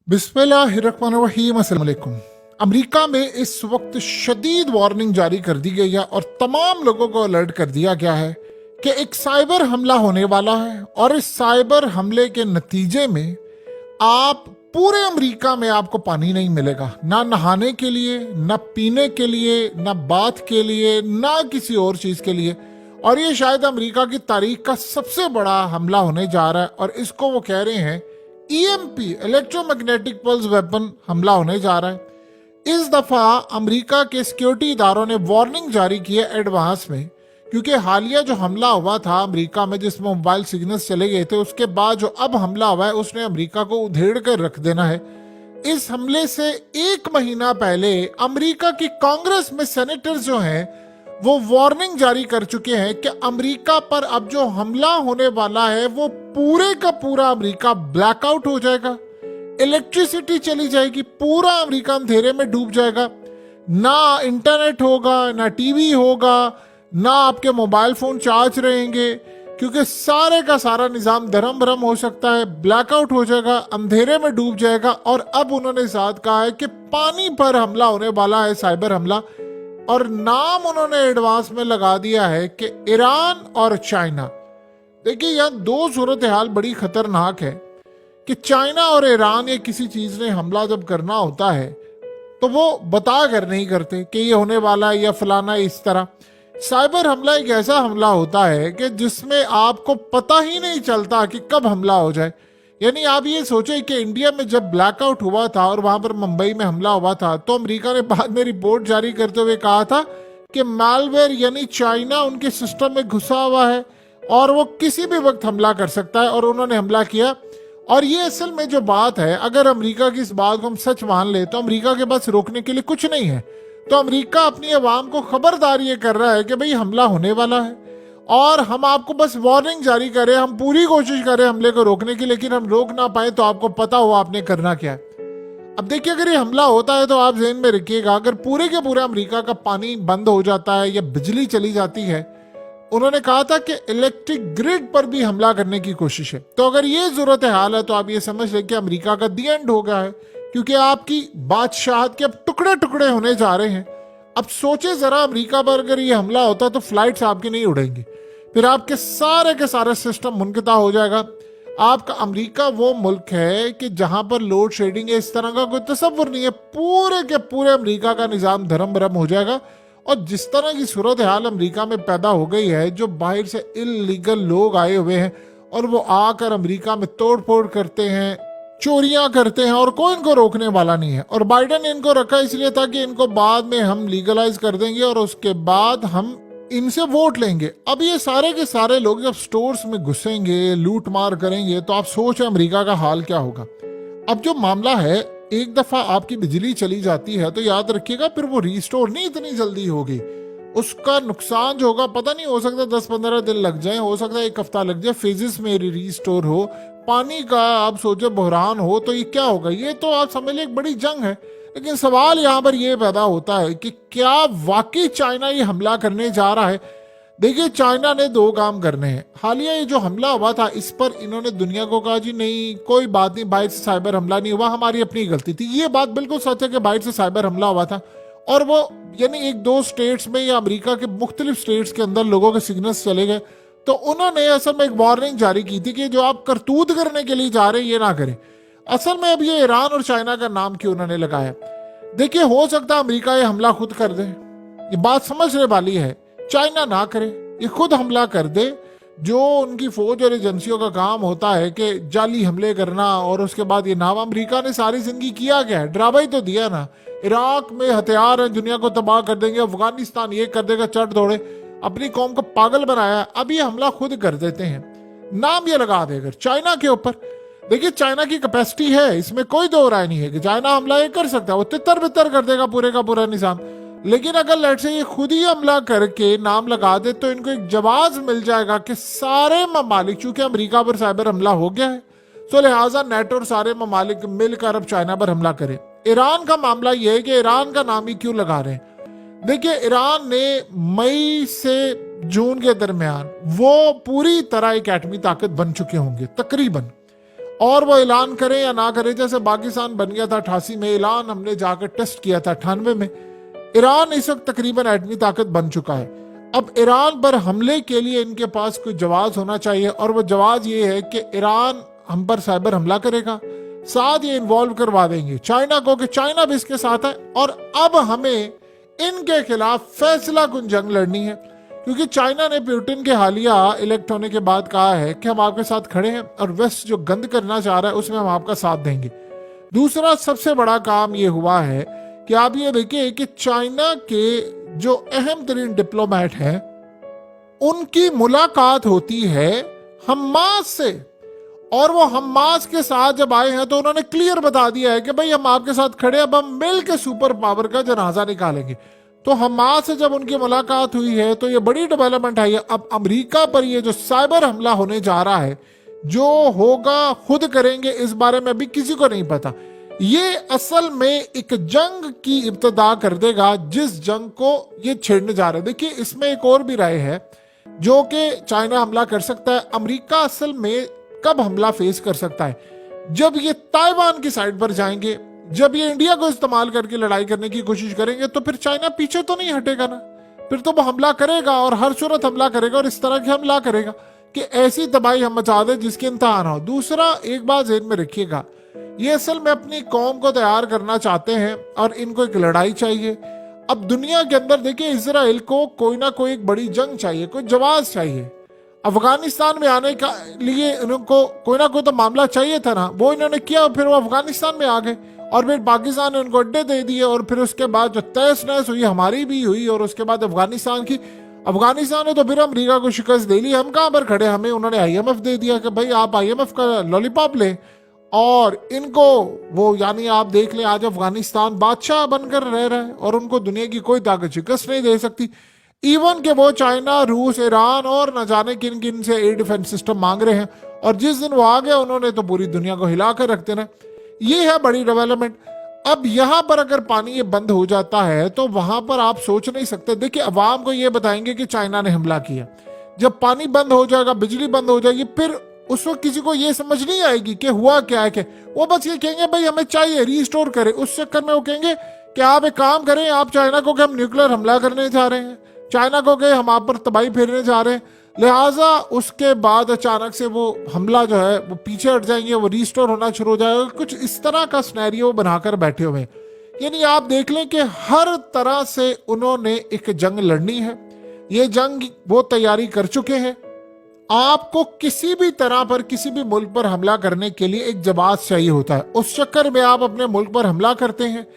बिस्मिल्लाहिर्रहमानिर्रहीम। अस्सलाम वालेकुम। अमेरिका में इस वक्त शदीद वार्निंग जारी कर दी गई है और तमाम लोगों को अलर्ट कर दिया गया है कि एक साइबर हमला होने वाला है और इस साइबर हमले के नतीजे में आप पूरे अमेरिका में आपको पानी नहीं मिलेगा, ना नहाने के लिए, ना पीने के लिए, ना बात के लिए, ना किसी और चीज़ के लिए। और ये शायद अमेरिका की तारीख का सबसे बड़ा हमला होने जा रहा है और इसको वो कह रहे हैं ईएमपी, इलेक्ट्रोमैग्नेटिक पल्स वेपन हमला होने जा रहा है। इस दफा अमेरिका के सिक्योरिटी इदारों ने वार्निंग जारी की है एडवांस में, क्योंकि हालिया जो हमला हुआ था अमेरिका में जिसमें मोबाइल सिग्नल्स चले गए थे, उसके बाद जो अब हमला हुआ है उसने अमेरिका को उधेड़ कर रख देना है। इस हमले से एक महीना पहले अमेरिका की कांग्रेस में सेनेटर्स जो हैं वो वार्निंग जारी कर चुके हैं कि अमेरिका पर अब जो हमला होने वाला है वो पूरे का पूरा अमेरिका ब्लैकआउट हो जाएगा, इलेक्ट्रिसिटी चली जाएगी, पूरा अमेरिका अंधेरे में डूब जाएगा, ना इंटरनेट होगा, ना टीवी होगा, ना आपके मोबाइल फोन चार्ज रहेंगे, क्योंकि सारे का सारा निज़ाम धर्म भरम हो सकता है, ब्लैकआउट हो जाएगा, अंधेरे में डूब जाएगा। और अब उन्होंने साथ कहा है कि पानी पर हमला होने वाला है, साइबर हमला, और नाम उन्होंने एडवांस में लगा दिया है कि ईरान और चाइना। देखिए यहाँ दो सूरत हाल बड़ी खतरनाक है कि चाइना और ईरान या किसी चीज ने हमला जब करना होता है तो वो बता कर नहीं करते कि ये होने वाला है या फलाना इस तरह। साइबर हमला एक ऐसा हमला होता है कि जिसमें आपको पता ही नहीं चलता कि कब हमला हो जाए। यानी आप ये सोचें कि इंडिया में जब ब्लैकआउट हुआ था और वहां पर मुंबई में हमला हुआ था तो अमेरिका ने बाद में रिपोर्ट जारी करते हुए कहा था कि मालवेयर यानी चाइना उनके सिस्टम में घुसा हुआ है और वो किसी भी वक्त हमला कर सकता है, और उन्होंने हमला किया। और ये असल में जो बात है, अगर अमेरिका की इस बात को हम सच मान ले तो अमेरिका के पास रोकने के लिए कुछ नहीं है। तो अमेरिका अपनी आवाम को खबरदार ये कर रहा है कि भाई हमला होने वाला है और हम आपको बस वार्निंग जारी करें, हम पूरी कोशिश करें हमले को रोकने की, लेकिन हम रोक ना पाए तो आपको पता हो आपने करना क्या है। अब देखिए अगर ये हमला होता है तो आप ज़हन में रखिएगा, अगर पूरे के पूरे अमेरिका का पानी बंद हो जाता है या बिजली चली जाती है, उन्होंने कहा था कि इलेक्ट्रिक ग्रिड पर भी हमला करने की कोशिश है। तो अगर ये जरूरत हाल है तो आप ये समझ लें कि अमेरिका का दी एंड हो गया है, क्योंकि आपकी बादशाहत के अब टुकड़े टुकड़े होने जा रहे हैं। अब सोचे जरा, अमेरिका पर अगर ये हमला होता तो फ्लाइट्स आपकी नहीं उड़ेंगी, फिर आपके के सारे सिस्टम मुनक़ता हो जाएगा। आपका अमेरिका वो मुल्क है कि जहां पर लोड शेडिंग है, इस तरह का कोई तस्वुर नहीं है। पूरे के पूरे अमेरिका का निज़ाम धर्म भरम हो जाएगा। और जिस तरह की सूरत हाल अमेरिका में पैदा हो गई है, जो बाहर से इलीगल लोग आए हुए हैं और वो आकर अमेरिका में तोड़ फोड़ करते हैं, चोरियां करते हैं, और कोई इनको रोकने वाला नहीं है। और बाइडन ने इनको रखा इसलिए था कि इनको बाद में हम लीगलाइज कर देंगे और उसके बाद हम इनसे वोट लेंगे। अब ये सारे के सारे लोग जब स्टोर्स में घुसेंगे, लूट मार करेंगे, तो आप सोचें अमेरिका का हाल क्या होगा। अब जो मामला है, एक दफा आपकी बिजली चली जाती है तो याद रखिएगा फिर वो रीस्टोर नहीं इतनी जल्दी होगी। उसका नुकसान जो होगा पता नहीं, हो सकता 10-15 दिन लग जाए, हो सकता है 1 हफ्ता लग जाए, फेजेस में रीस्टोर हो। पानी का आप सोचो बहरान हो तो ये क्या होगा, ये तो आप समझ लें एक बड़ी जंग है। लेकिन सवाल यहाँ पर यह पैदा होता है कि क्या वाकई चाइना ये हमला करने जा रहा है। देखिए चाइना ने 2 काम करने हैं। हालिया ये जो हमला हुआ था इस पर इन्होंने दुनिया को कहा जी नहीं कोई बात नहीं, बाहर से साइबर हमला नहीं हुआ, हमारी अपनी गलती थी। ये बात बिल्कुल सच है कि बाहर से साइबर हमला हुआ था, और वो यानी 1-2 स्टेट्स में या अमेरिका के मुख्तलिफ स्टेट्स के अंदर लोगों के सिग्नल्स चले गए। तो उन्होंने असल में एक वार्निंग जारी की थी कि जो आप करतूत करने के लिए जा रहे हैं ये ना करें। असल में अब ये ईरान और चाइना का नाम क्यों उन्होंने लगाया, देखिए हो सकता है अमेरिका ये हमला खुद कर दे, ये बात समझने वाली है। चाइना ना करे, ये खुद हमला कर दे। जो उनकी फौज और एजेंसियों का काम होता है कि जाली हमले करना, और उसके बाद ये नाम अमेरिका ने सारी जिंदगी किया क्या है, ड्रामा ही तो दिया ना। इराक में हथियार है, दुनिया को तबाह कर देंगे, अफगानिस्तान ये कर देगा, चट दौड़े, अपनी कौम को पागल बनाया। अब ये हमला खुद कर देते हैं, नाम ये लगा देगा चाइना के ऊपर। देखिए चाइना की कैपेसिटी है, इसमें कोई दो राय नहीं है कि चाइना हमला ये कर सकता है, वो तितर बितर कर देगा पूरे का पूरा निजाम। लेकिन अगर लेट से ये खुद ही हमला करके नाम लगा दे तो इनको एक जवाब मिल जाएगा कि सारे ममालिक, चूंकि अमेरिका पर साइबर हमला हो गया है, तो लिहाजा नेटो और सारे ममालिक मिलकर अब चाइना पर हमला करें। ईरान का मामला यह है कि ईरान का नाम ही क्यों लगा रहे हैं। देखिए ईरान ने मई से जून के दरमियान वो पूरी तरह एक एटमी ताकत बन चुके होंगे तकरीबन, और वो ऐलान करें या ना करें, जैसे पाकिस्तान बन गया था 88 में, ऐलान हमने जाकर टेस्ट किया था 98 में। ईरान इस वक्त तकरीबन एटमी ताकत बन चुका है। अब ईरान पर हमले के लिए इनके पास कोई जवाब होना चाहिए, और वो जवाब ये है कि ईरान हम पर साइबर हमला करेगा, साथ ये इन्वॉल्व करवा देंगे चाइना को, कि चाइना भी इसके साथ है। और अब हमें इनके खिलाफ फैसला कुन जंग लड़नी है, क्योंकि चाइना ने पुतिन के हालिया इलेक्ट होने के बाद कहा है कि हम आपके साथ खड़े हैं, और वेस्ट जो गंद करना चाह रहा है उसमें हम आपका साथ देंगे। दूसरा सबसे बड़ा काम ये हुआ है कि आप ये देखिए कि चाइना के जो अहम तरीन डिप्लोमेट हैं उनकी मुलाकात होती है हमास से, और वो हमास के साथ जब आए हैं तो उन्होंने क्लियर बता दिया है कि भाई हम आपके साथ खड़े, अब हम मिल के सुपर पावर का जनाजा निकालेंगे। तो हमास से जब उनकी मुलाकात हुई है तो ये बड़ी डेवलपमेंट है। अब अमेरिका पर ये जो साइबर हमला होने जा रहा है, जो होगा खुद करेंगे, इस बारे में अभी किसी को नहीं पता। ये असल में एक जंग की इब्तिदा कर देगा, जिस जंग को ये छेड़ने जा रहे हैं। देखिए इसमें एक और भी राय है जो कि चाइना हमला कर सकता है। अमेरिका असल में कब हमला फेस कर सकता है? जब ये ताइवान की साइड पर जाएंगे, जब ये इंडिया को इस्तेमाल करके लड़ाई करने की कोशिश करेंगे, तो फिर चाइना पीछे तो नहीं हटेगा ना, फिर तो वो हमला करेगा, और हर सूरत हमला करेगा, और इस तरह के हमला करेगा कि ऐसी तबाही हम मचा दे जिसकी इंतहा ना हो। दूसरा एक बात ज़हन में रखिएगा, ये असल में अपनी कौम को तैयार करना चाहते हैं और इनको एक लड़ाई चाहिए। अब दुनिया के अंदर देखिए इजराइल को कोई ना कोई एक बड़ी जंग चाहिए, कोई जवाब चाहिए। अफगानिस्तान में आने का लिए इनको कोई ना कोई तो मामला चाहिए था ना, वो इन्होंने किया, फिर वो अफगानिस्तान में आ गए, और फिर पाकिस्तान ने उनको अड्डे दे दिए, और फिर उसके बाद जो तहस नहस हुई हमारी भी हुई, और उसके बाद अफगानिस्तान की, अफगानिस्तान ने तो फिर अमेरिका को शिकस्त दे ली। हम कहाँ पर खड़े, हमें उन्होंने IMF दे दिया कि भाई आप IMF का लॉलीपॉप लें, और इनको वो यानी आप देख लें आज अफगानिस्तान बादशाह बनकर रह रहा है, और उनको दुनिया की कोई ताकत शिकस्त नहीं दे सकती। इवन के वो चाइना, रूस, ईरान और न जाने किन किन से एयर डिफेंस सिस्टम मांग रहे हैं, और जिस दिन वो आ गए उन्होंने तो पूरी दुनिया को हिला कर रख देना। ये है बड़ी डेवलपमेंट। अब यहाँ पर अगर पानी ये बंद हो जाता है तो वहां पर आप सोच नहीं सकते। देखिए अवाम को ये बताएंगे कि चाइना ने हमला किया, जब पानी बंद हो जाएगा, बिजली बंद हो जाएगी, फिर उस वक्त किसी को ये समझ नहीं आएगी कि हुआ क्या है। कि वो बस ये कहेंगे भाई हमें चाहिए, रीस्टोर करें। उस चक्कर में वो कहेंगे कि आप एक काम करें, आप चाइना को कि हम न्यूक्लियर हमला करने जा रहे हैं, चाइना को कि हम आप पर तबाही फेरने जा रहे हैं, लिहाजा उसके बाद अचानक से वो हमला जो है वो पीछे हट जाएंगे, वो रीस्टोर होना शुरू हो जाएगा। कुछ इस तरह का सिनेरियो बनाकर बैठे हुए हैं। यानी आप देख लें कि हर तरह से उन्होंने एक जंग लड़नी है। ये जंग वो तैयारी कर चुके हैं। आपको किसी भी तरह पर, किसी भी मुल्क पर हमला करने के लिए एक जवाब चाहिए होता है। उस चक्कर में आप अपने मुल्क पर हमला करते हैं।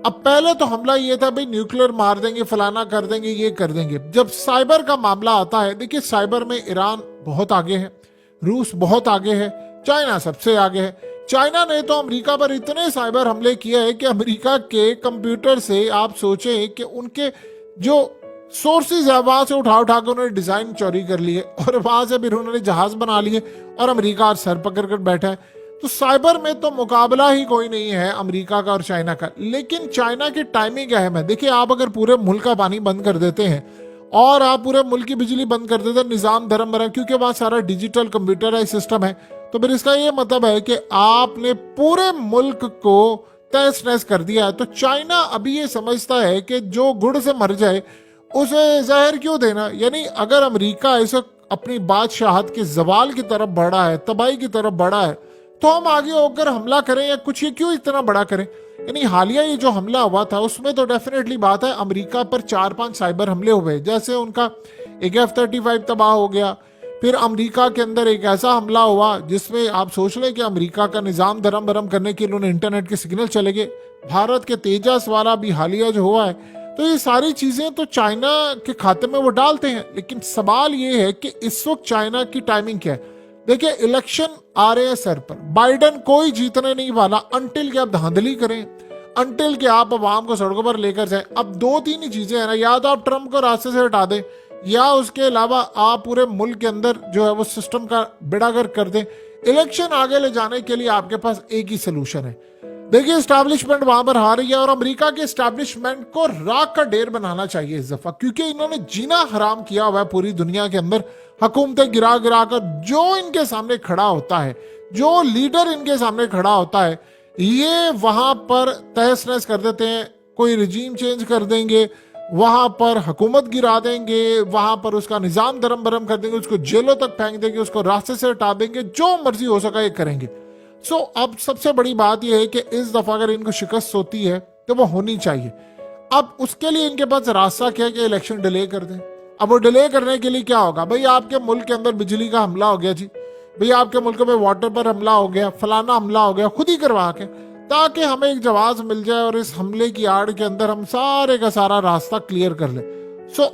अब पहले तो हमला ये था भाई न्यूक्लियर मार देंगे, फलाना कर देंगे, ये कर देंगे। जब साइबर का मामला आता है, देखिए साइबर में ईरान बहुत आगे है, रूस बहुत आगे है, चाइना सबसे आगे है। चाइना ने तो अमेरिका पर इतने साइबर हमले किए हैं कि अमेरिका के कंप्यूटर से आप सोचें कि उनके जो सोर्सेज है वहां से उठा उठा कर उन्होंने डिजाइन चोरी कर लिए, और वहां से फिर उन्होंने जहाज बना लिए, और अमेरिका आज सर पकड़ कर बैठा है। तो साइबर में तो मुकाबला ही कोई नहीं है अमेरिका का और चाइना का। लेकिन चाइना की टाइमिंग अहम है। देखिए आप अगर पूरे मुल्क का पानी बंद कर देते हैं और आप पूरे मुल्क की बिजली बंद कर देते हैं, निजाम धर्म भरा, क्योंकि वहां सारा डिजिटल कंप्यूटराइज सिस्टम है, तो फिर इसका ये मतलब है कि आपने पूरे मुल्क को तहस नहस कर दिया है। तो चाइना अभी ये समझता है कि जो गुड़ से मर जाए उसे जहर क्यों देना। यानी अगर अमेरिका इस अपनी बादशाहत के जवाल की तरफ बढ़ा है, तबाही की तरफ बढ़ा है, तो हम आगे होकर हमला करें या कुछ ये क्यों इतना बड़ा करें। यानी हालिया ये जो हमला हुआ था उसमें तो डेफिनेटली बात है अमेरिका पर 4-5 साइबर हमले हुए, जैसे उनका एक F-35 तबाह हो गया। फिर अमेरिका के अंदर एक ऐसा हमला हुआ जिसमें आप सोच लें कि अमेरिका का निज़ाम धर्म भरम करने के लिए उन्होंने इंटरनेट के सिग्नल चले गए। भारत के तेजस वाला भी हालिया जो हुआ है, तो ये सारी चीजें तो चाइना के खाते में वो डालते हैं। लेकिन सवाल ये है कि इस वक्त चाइना की टाइमिंग क्या है। देखिए इलेक्शन आ रहे हैं सर पर, बाइडेन कोई जीतने नहीं वाला अंटिल के आप धांधली करें, अंटिल के आप आवाम को सड़कों पर लेकर जाएं। अब 2-3 ही चीजें हैं ना, या तो आप ट्रम्प को रास्ते से हटा दें, या उसके अलावा आप पूरे मुल्क के अंदर जो है वो सिस्टम का बेड़ागर कर दें। इलेक्शन आगे ले जाने के लिए आपके पास एक ही सोल्यूशन है। देखिए एस्टैब्लिशमेंट वहां पर हार रही है और अमेरिका के एस्टैब्लिशमेंट को राख का ढेर बनाना चाहिए इस दफा, क्योंकि इन्होंने जीना हराम किया हुआ है पूरी दुनिया के अंदर। हुकूमतें गिरा गिरा कर जो इनके सामने खड़ा होता है, जो लीडर इनके सामने खड़ा होता है, ये वहां पर तहस नहस कर देते हैं। कोई रिजीम चेंज कर देंगे, वहां पर हुकूमत गिरा देंगे, वहां पर उसका निजाम दरम बरम कर देंगे, उसको जेलों तक फेंक देंगे, उसको रास्ते से हटा देंगे, जो मर्जी हो सका ये करेंगे। अब सबसे बड़ी बात यह है कि इस दफा अगर इनको शिकस्त होती है तो वो होनी चाहिए। अब उसके लिए इनके पास रास्ता क्या है कि इलेक्शन डिले कर दें। अब वो डिले करने के लिए क्या होगा, भाई आपके मुल्क के अंदर बिजली का हमला हो गया जी, भाई आपके मुल्क में वाटर पर हमला हो गया, फलाना हमला हो गया, खुद ही करवा के, ताकि हमें एक जवाब मिल जाए और इस हमले की आड़ के अंदर हम सारे का सारा रास्ता क्लियर कर लें।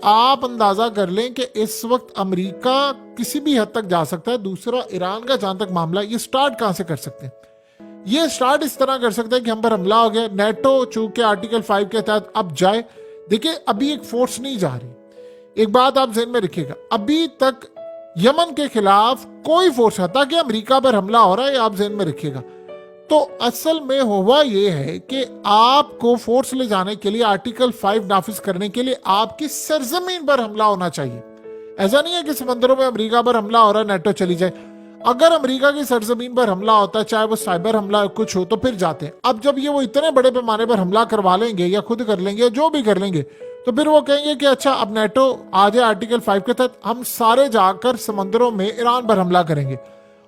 आप अंदाजा कर लें कि इस वक्त अमेरिका किसी भी हद तक जा सकता है। दूसरा, ईरान का जहां तक मामला, ये स्टार्ट कहां से कर सकते हैं? ये स्टार्ट इस तरह कर सकते हैं कि हम पर हमला हो गया, नेटो चूंकि आर्टिकल 5 के तहत अब जाए। देखिए अभी एक फोर्स नहीं जा रही। एक बात आप ज़हन में रखिएगा, अभी तक यमन के खिलाफ कोई फोर्स आता कि अमेरिका पर हमला हो रहा है, आप ज़हन में रखिएगा। तो असल में हुआ ये है कि आपको फोर्स ले जाने के लिए, आर्टिकल 5 नाफिज करने के लिए आपकी सरजमीन पर हमला होना चाहिए। ऐसा नहीं है कि समंदरों में अमेरिका पर हमला हो रहा है नेटो चली जाए। अगर अमेरिका की सरजमीन पर हमला होता है, चाहे वो साइबर हमला कुछ हो, तो फिर जाते हैं। अब जब ये वो इतने बड़े पैमाने पर हमला करवा लेंगे या खुद कर लेंगे या जो भी कर लेंगे, तो फिर वो कहेंगे कि अच्छा अब नेटो आ जाए आर्टिकल 5 के तहत, हम सारे जाकर समंदरों में ईरान पर हमला करेंगे।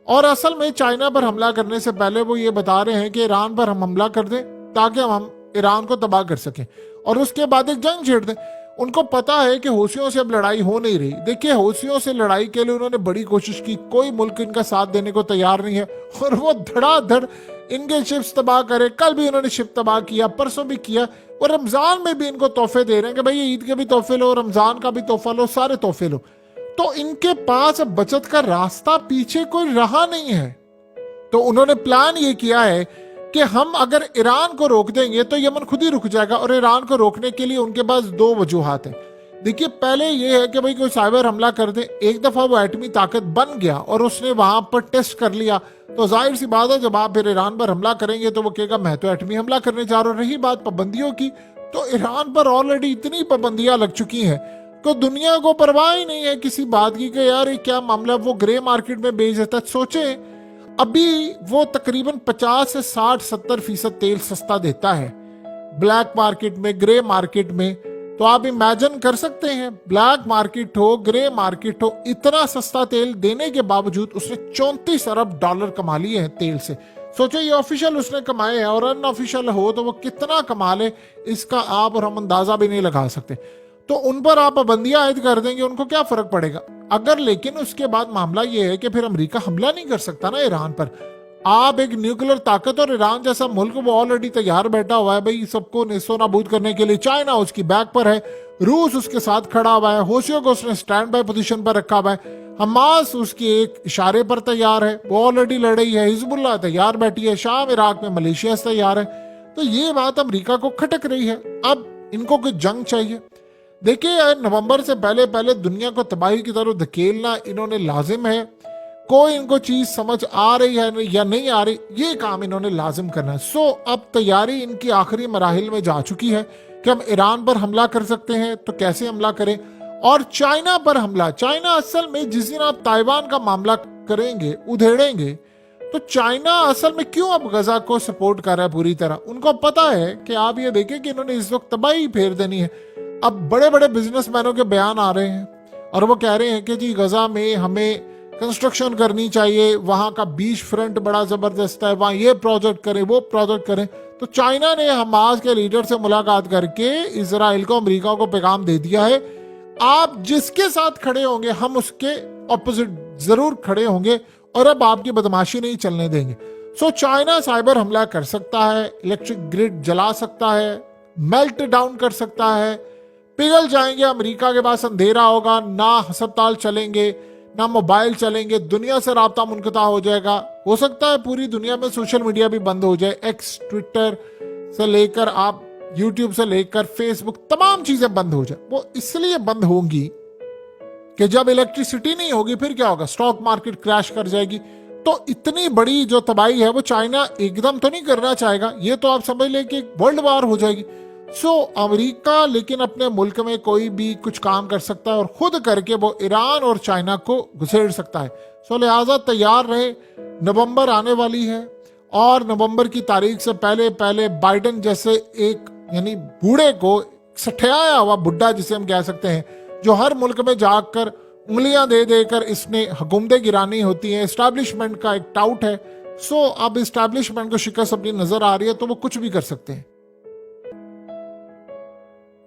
और असल में चाइना पर हमला करने से पहले वो ये बता रहे हैं कि ईरान पर हम हमला कर दें ताकि हम ईरान को तबाह कर सकें और उसके बाद एक जंग छेड़ दें। उनको पता है कि हौसियों से अब लड़ाई हो नहीं रही। देखिए हौसियों से लड़ाई के लिए उन्होंने बड़ी कोशिश की, कोई मुल्क इनका साथ देने को तैयार नहीं है और वो धड़ाधड़ इनके शिप्स तबाह करे। कल भी उन्होंने शिप तबाह किया, परसों भी किया, और रमजान में भी इनको तोहफे दे रहे हैं कि भाई ईद के भी तोहफे लो, रमजान का भी तोहफा लो, सारे तोहफे लो। तो इनके पास बचत का रास्ता पीछे कोई रहा नहीं है। तो उन्होंने प्लान ये किया है कि हम अगर ईरान को रोक देंगे तो यमन खुद ही रुक जाएगा, और ईरान को रोकने के लिए उनके पास दो वजूहात हैं। देखिए पहले ये है कि भाई कोई साइबर हमला कर दे। एक दफा वो एटमी ताकत बन गया और उसने वहां पर टेस्ट कर लिया, तो जाहिर सी बात है जब आप फिर ईरान पर हमला करेंगे तो वो कहेगा मैं तो एटमी हमला करने जा रहा हूं। रही बात पाबंदियों की, तो ईरान पर ऑलरेडी इतनी पाबंदियां लग चुकी हैं तो दुनिया को परवाह ही नहीं है किसी बात की कि यार ये क्या मामला, वो ग्रे मार्केट में बेच देता है। सोचे अभी वो तकरीबन 50 से 60-70% तेल सस्ता देता है ब्लैक मार्केट में, ग्रे मार्केट में। तो आप इमेजिन कर सकते हैं ब्लैक मार्केट हो, ग्रे मार्केट हो, इतना सस्ता तेल देने के बावजूद उसने $34 अरब कमा लिए हैं तेल से। सोचो ये ऑफिशियल उसने कमाए हैं, और अनऑफिशियल हो तो वो कितना कमा ले इसका आप और हम अंदाजा भी नहीं लगा सकते। तो उन पर आप पाबंदियां आयद कर देंगे, उनको क्या फर्क पड़ेगा अगर। लेकिन उसके बाद मामला ये है कि फिर अमेरिका हमला नहीं कर सकता ना ईरान पर। आप एक न्यूक्लियर ताकत, और ईरान जैसा मुल्क वो ऑलरेडी तैयार बैठा हुआ है भाई सबको नेस्तो नाबूद करने के लिए। चाइना उसकी बैक पर है, रूस उसके साथ खड़ा हुआ है, हौसियों को उसने स्टैंड बाय पोजीशन पर रखा हुआ है, हमास उसकी एक इशारे पर तैयार है, वो ऑलरेडी लड़ रही है, हिजबुल्लाह तैयार बैठी है, शाम इराक में मलेशिया तैयार है। तो ये बात अमेरिका को खटक रही है। अब इनको कोई जंग चाहिए। देखिए नवंबर से पहले पहले दुनिया को तबाही की तरफ धकेलना इन्होंने लाजिम है। कोई इनको चीज समझ आ रही है या नहीं आ रही, ये काम इन्होंने लाजिम करना है। अब तैयारी इनकी आखिरी मराहिल में जा चुकी है कि हम ईरान पर हमला कर सकते हैं, तो कैसे हमला करें। और चाइना पर हमला, चाइना असल में जिस दिन आप ताइवान का मामला करेंगे, उधेड़ेंगे, तो चाइना असल में क्यों अब गजा को सपोर्ट कर रहा है पूरी तरह। उनको पता है कि आप ये देखें कि इन्होंने इस वक्त तबाही फेर देनी है। अब बड़े बड़े बिजनेसमैनों के बयान आ रहे हैं और वो कह रहे हैं कि जी गजा में हमें कंस्ट्रक्शन करनी चाहिए, वहां का बीच फ्रंट बड़ा जबरदस्त है, वहां ये प्रोजेक्ट करें, वो प्रोजेक्ट करें। तो चाइना ने हमास के लीडर से मुलाकात करके इजराइल को, अमेरिका को पैगाम दे दिया है, आप जिसके साथ खड़े होंगे हम उसके ऑपोजिट जरूर खड़े होंगे और अब आपकी बदमाशी नहीं चलने देंगे। चाइना साइबर हमला कर सकता है, इलेक्ट्रिक ग्रिड जला सकता है, मेल्ट डाउन कर सकता है, पिघल जाएंगे, अमेरिका के पास अंधेरा होगा, ना अस्पताल चलेंगे, ना मोबाइल चलेंगे, दुनिया से राब्ता मुनक़ता हो जाएगा। हो सकता है पूरी दुनिया में सोशल मीडिया भी बंद हो जाए, एक्स, ट्विटर से लेकर आप यूट्यूब से लेकर फेसबुक, तमाम चीजें बंद हो जाए। वो इसलिए बंद होंगी कि जब इलेक्ट्रिसिटी नहीं होगी फिर क्या होगा, स्टॉक मार्केट क्रैश कर जाएगी, तो इतनी बड़ी जो तबाही है वो चाइना एकदम तो नहीं करना चाहेगा, ये तो आप समझ लें कि वर्ल्ड वार हो जाएगी। अमेरिका लेकिन अपने मुल्क में कोई भी कुछ काम कर सकता है और खुद करके वो ईरान और चाइना को घुसेड़ सकता है। लिहाजा तैयार रहे, नवंबर आने वाली है और नवंबर की तारीख से पहले पहले बाइडन जैसे एक यानी बूढ़े को, सठियाया हुआ बुढ़ा जिसे हम कह सकते हैं, जो हर मुल्क में जाकर उंगलियां दे देकर इसने हुकूमतें गिरानी होती हैं, एस्टैब्लिशमेंट का एक टाउट है। अब एस्टैब्लिशमेंट को शिकस्त अपनी नजर आ रही है तो वो कुछ भी कर सकते हैं।